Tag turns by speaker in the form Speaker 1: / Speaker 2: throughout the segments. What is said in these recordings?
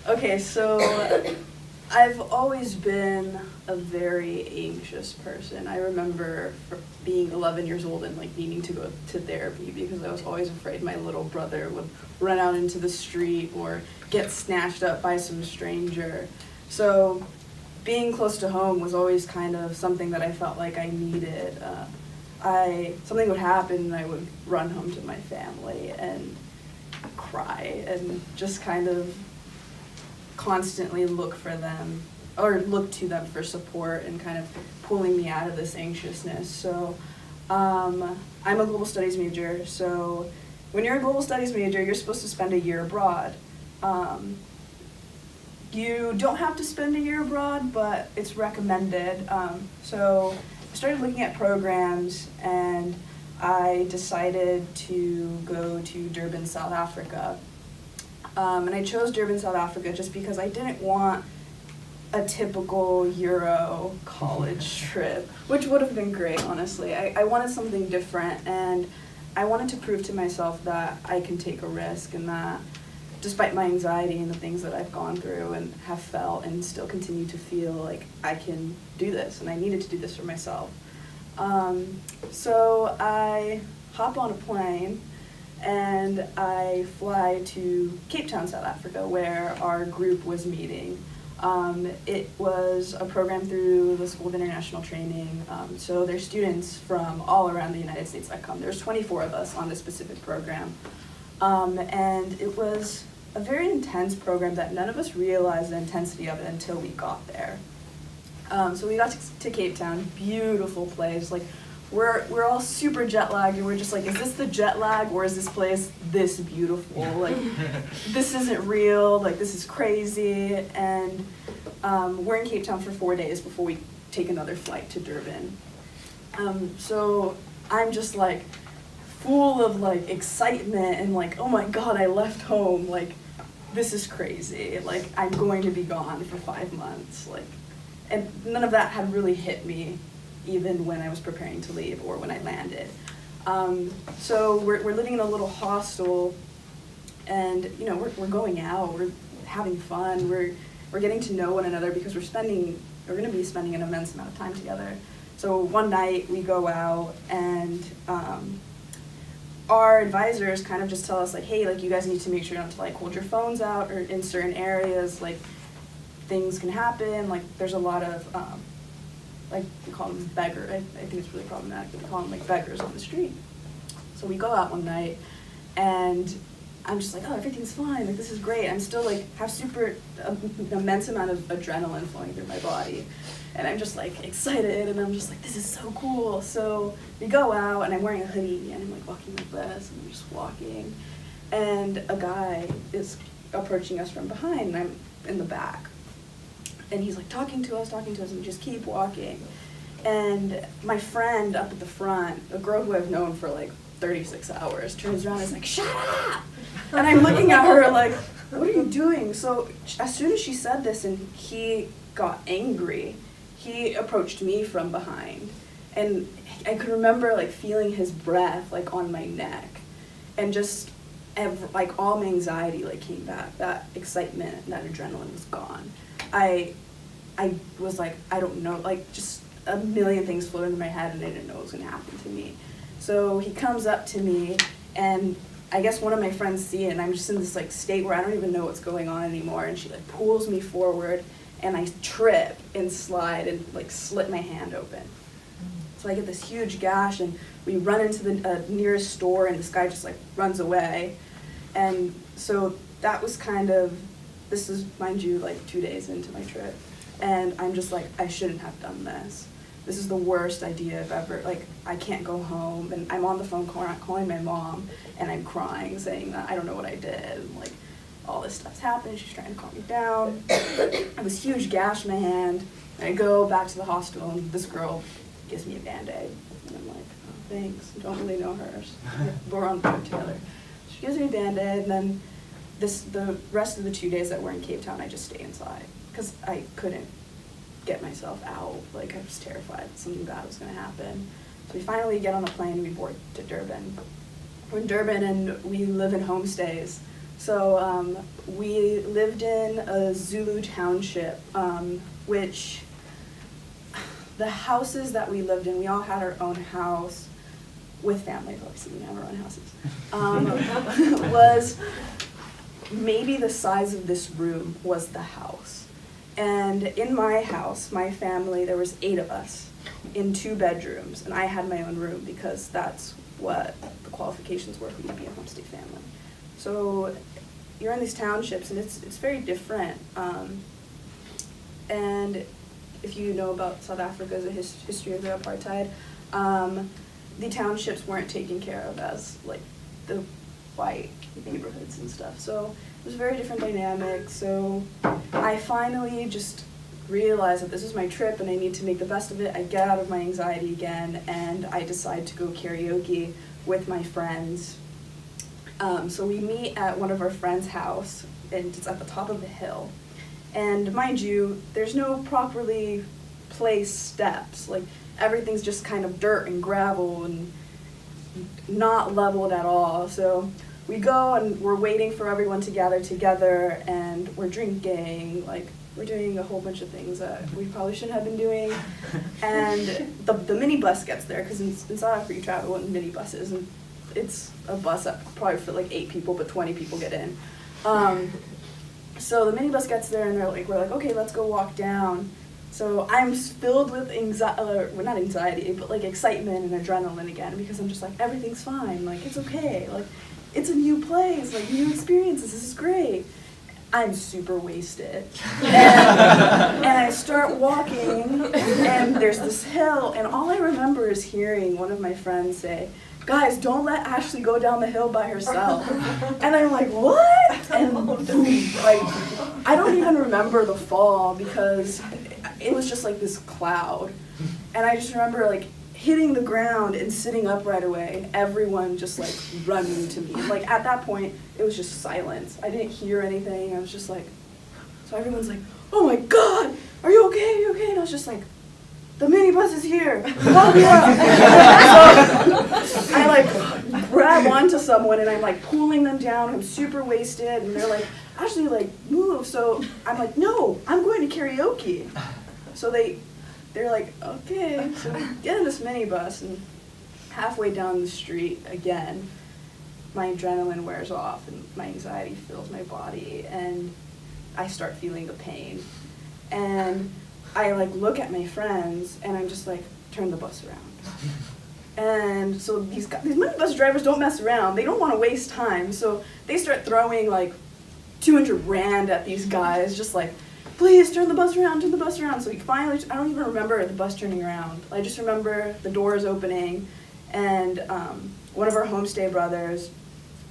Speaker 1: Okay, so I've always been a very anxious person. I remember being 11 years old and like needing to go to therapy because I was always afraid my little brother would run out into the street or get snatched up by some stranger. So being close to home was always kind of something that I felt like I needed. Something would happen and I would run home to my family and cry and just kind of constantly look for them or look to them for support and kind of pulling me out of this anxiousness. So I'm a global studies major, so when you're a global studies major, you're supposed to spend a year abroad. You don't have to spend a year abroad, but it's recommended. So I started looking at programs and I decided to go to Durban, South Africa. And I chose Durban, South Africa just because I didn't want a typical Euro college trip, which would have been great, honestly. I wanted something different, and I wanted to prove to myself that I can take a risk and that despite my anxiety and the things that I've gone through and have felt and still continue to feel, like I can do this, and I needed to do this for myself. So I hop on a plane and I fly to Cape Town, South Africa, where our group was meeting. It was a program through the School of International Training, so there's students from all around the United States that come. There's 24 of us on this specific program, and it was a very intense program that none of us realized the intensity of it until we got there. So we got to Cape Town, beautiful place. Like we're all super jet lagged, and we're just like, is this the jet lag, or is this place this beautiful? Like, this isn't real. Like, this is crazy. And we're in Cape Town for 4 days before we take another flight to Durban. So I'm just like full of like excitement and like, oh my God, I left home. Like, this is crazy. Like, I'm going to be gone for 5 months. Like, and none of that had really hit me even when I was preparing to leave or when I landed. So we're living in a little hostel, and you know, we're going out, we're having fun, we're getting to know one another because we're going to be spending an immense amount of time together. So one night we go out, and our advisors kind of just tell us like, hey, like you guys need to make sure not to like hold your phones out or in certain areas, like things can happen, like there's a lot of like we call them beggars. I think it's really problematic that we call them like beggars on the street. So we go out one night, and I'm just like, oh, everything's fine. Like, this is great. I'm still like have immense amount of adrenaline flowing through my body, and I'm just like excited, and I'm just like, this is so cool. So we go out, and I'm wearing a hoodie, and I'm like walking like this, and I'm just walking, and a guy is approaching us from behind, and I'm in the back. And he's like talking to us, and we just keep walking. And my friend up at the front, a girl who I've known for like 36 hours, turns around and is like, shut up! And I'm looking at her like, what are you doing? So as soon as she said this and he got angry, he approached me from behind. And I could remember like feeling his breath like on my neck. And just like all my anxiety like came back. That excitement, that adrenaline was gone. I was like, I don't know, like just a million things floated in my head, and I didn't know what was going to happen to me. So he comes up to me, and I guess one of my friends see it, and I'm just in this like state where I don't even know what's going on anymore, and she like pulls me forward, and I trip and slide and like slit my hand open. So I get this huge gash, and we run into the nearest store, and this guy just like runs away. And so that was kind of, this is, mind you, like 2 days into my trip. And I'm just like, I shouldn't have done this. This is the worst idea I've ever, like, I can't go home. And I'm on the phone calling my mom, and I'm crying, saying that I don't know what I did. And like, all this stuff's happened. She's trying to calm me down. I have this huge gash in my hand. And I go back to the hospital, and this girl gives me a Band-Aid. And I'm like, oh, thanks. I don't really know her. We're on the road together. She gives me a Band-Aid, and then the rest of the 2 days that we're in Cape Town, I just stay inside because I couldn't get myself out. Like, I was terrified something bad was going to happen. So we finally get on the plane and we board to Durban. We're in Durban, and we live in homestays. So we lived in a Zulu township, which the houses that we lived in, we all had our own house with families, obviously we have our own houses, was maybe the size of this room was the house. And in my house, my family, there was 8 of us in 2 bedrooms, and I had my own room because that's what the qualifications were for me to be a homestay family. So you're in these townships, and it's very different. And if you know about South Africa's history of the apartheid, the townships weren't taken care of as like the white neighborhoods and stuff. So it was a very different dynamic. So I finally just realized that this is my trip and I need to make the best of it. I get out of my anxiety again, and I decide to go karaoke with my friends. So we meet at one of our friends' house, and it's at the top of the hill. And mind you, there's no properly placed steps. Like, everything's just kind of dirt and gravel and not leveled at all. So we go and we're waiting for everyone to gather together, and we're drinking, like, we're doing a whole bunch of things that we probably shouldn't have been doing. And the minibus gets there, because in South Africa you travel in minibuses, and it's a bus that probably for like 8 people, but 20 people get in. So the minibus gets there, and we're like, okay, let's go walk down. So I'm filled with not anxiety, but like excitement and adrenaline again, because I'm just like, everything's fine, like it's okay, like it's a new place, like new experiences, this is great. I'm super wasted. And I start walking, and there's this hill, and all I remember is hearing one of my friends say, guys, don't let Ashley go down the hill by herself. And I'm like, what? And boom, like, I don't even remember the fall because it was just like this cloud. And I just remember like hitting the ground and sitting up right away, and everyone just like running to me. Like at that point, it was just silence. I didn't hear anything. I was just like, so everyone's like, oh my God, are you okay? Are you okay? And I was just like, the minibus is here, help me up. So I like grab onto someone, and I'm like pulling them down. I'm super wasted, and they're like, actually like move. So I'm like, no, I'm going to karaoke. So they're like, okay. So we get in this minibus, and halfway down the street again, my adrenaline wears off and my anxiety fills my body, and I start feeling the pain. And I like look at my friends, and I'm just like, turn the bus around. And so these minibus drivers don't mess around. They don't want to waste time. So they start throwing like 200 rand at these guys, just like, please turn the bus around, turn the bus around. So we finally, I don't even remember the bus turning around. I just remember the doors opening, and one of our homestay brothers,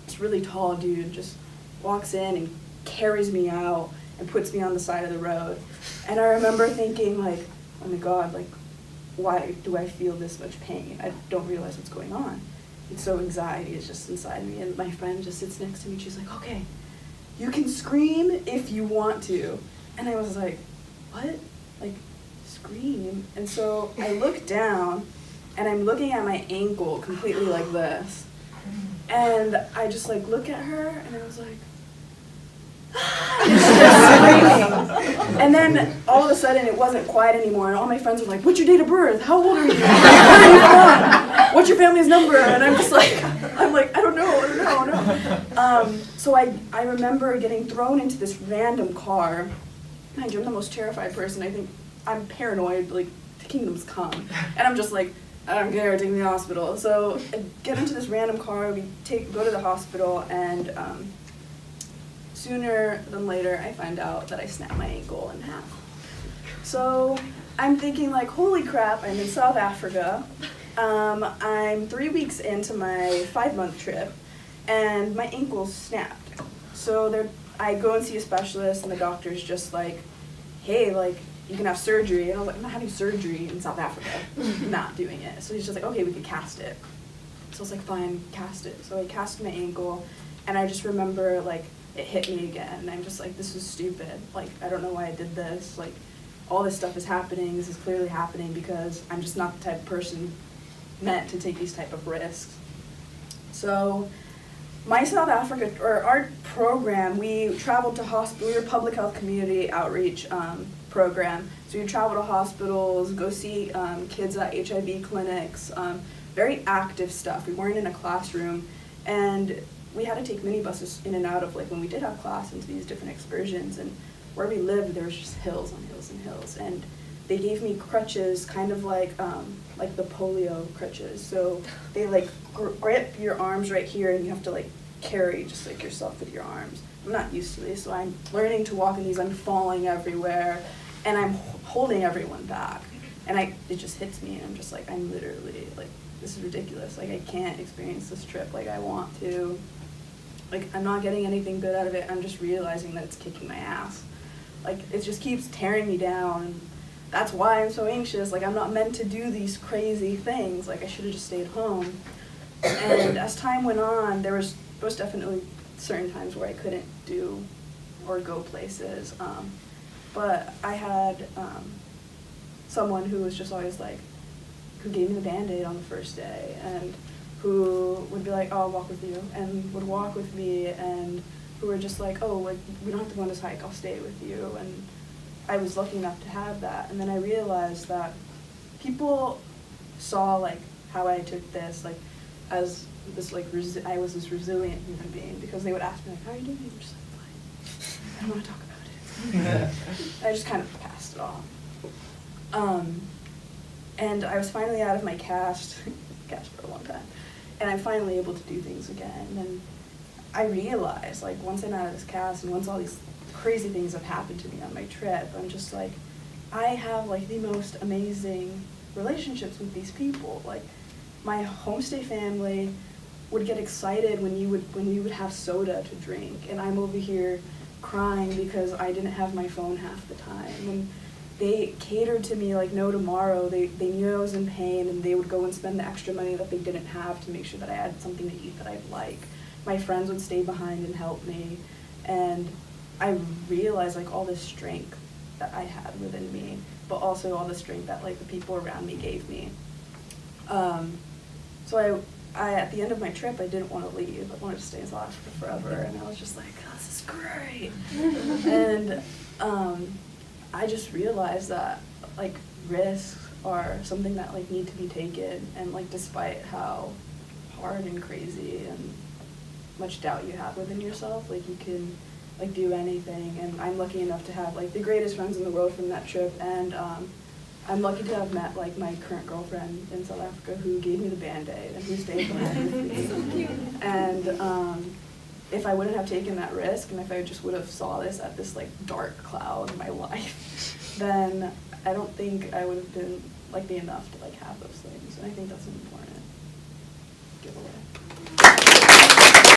Speaker 1: this really tall dude, just walks in and carries me out and puts me on the side of the road. And I remember thinking like, oh my God, like, why do I feel this much pain? I don't realize what's going on. And so anxiety is just inside me, and my friend just sits next to me, she's like, okay, you can scream if you want to. And I was like, what? Like, scream? And so I look down, and I'm looking at my ankle completely like this. And I just like look at her, and I was like, and she started screaming. And then all of a sudden it wasn't quiet anymore, and all my friends were like, what's your date of birth? How old are you? Where are you from? What's your family's number? And I'm just like, I don't know. So I remember getting thrown into this random car. Mind you, I'm the most terrified person. I think I'm paranoid, like the kingdom's come. And I'm just like, I don't care, take me to the hospital. So I get into this random car, we go to the hospital, and sooner than later I find out that I snapped my ankle in half. So I'm thinking like, holy crap, I'm in South Africa. I'm 3 weeks into my 5-month trip, and my ankle's snapped. So I go and see a specialist, and the doctor's just like, hey, like, you can have surgery. And I was like, I'm not having surgery in South Africa. I'm not doing it. So he's just like, okay, we can cast it. So I was like, fine, cast it. So I cast my ankle, and I just remember, like, it hit me again. And I'm just like, this is stupid. Like, I don't know why I did this. Like, all this stuff is happening. This is clearly happening because I'm just not the type of person meant to take these type of risks. So My South Africa, or our program, we traveled to we were a public health community outreach program. So you travel to hospitals, go see kids at HIV clinics, very active stuff. We weren't in a classroom, and we had to take minibuses in and out of, like, when we did have class, into these different excursions. And where we lived, there was just hills on hills and hills. And they gave me crutches, kind of like the polio crutches. So they like grip your arms right here, and you have to like carry just like yourself with your arms. I'm not used to these, so I'm learning to walk in these. I'm falling everywhere, and I'm holding everyone back. And it just hits me, and I'm just like, I'm literally like, this is ridiculous. Like, I can't experience this trip like I want to. Like, I'm not getting anything good out of it. I'm just realizing that it's kicking my ass. Like, it just keeps tearing me down. And that's why I'm so anxious. Like, I'm not meant to do these crazy things. Like, I should have just stayed home. And as time went on, there was most definitely certain times where I couldn't do or go places. But I had someone who was just always like, who gave me the Band-Aid on the first day, and who would be like, oh, I'll walk with you, and would walk with me, and who were just like, oh, like, we don't have to go on this hike, I'll stay with you. And I was lucky enough to have that. And then I realized that people saw like how I took this, like, as this, like, I was this resilient human being, because they would ask me like, how are you doing? I'm just like, fine, I don't want to talk about it. I just kind of passed it off. And I was finally out of my cast for a long time, and I'm finally able to do things again. And I realized, like, once I'm out of this cast, and once all these crazy things have happened to me on my trip, I'm just like, I have like the most amazing relationships with these people. Like, my homestay family would get excited when you would have soda to drink, and I'm over here crying because I didn't have my phone half the time. And they catered to me like no tomorrow. They knew I was in pain, and they would go and spend the extra money that they didn't have to make sure that I had something to eat that I'd like. My friends would stay behind and help me, and I realized like all this strength that I had within me, but also all the strength that like the people around me gave me. So I at the end of my trip, I didn't want to leave. I wanted to stay in South Africa forever, and I was just like, oh, this is great. And I just realized that like risks are something that like need to be taken, and like despite how hard and crazy and much doubt you have within yourself, like you can like do anything. And I'm lucky enough to have like the greatest friends in the world from that trip, and I'm lucky to have met like my current girlfriend in South Africa, who gave me the Band-Aid and who stayed behind with me.
Speaker 2: So cute.
Speaker 1: And if I wouldn't have taken that risk, and if I just would have saw this at this like dark cloud in my life, then I don't think I would have been lucky enough to like have those things. And I think that's important.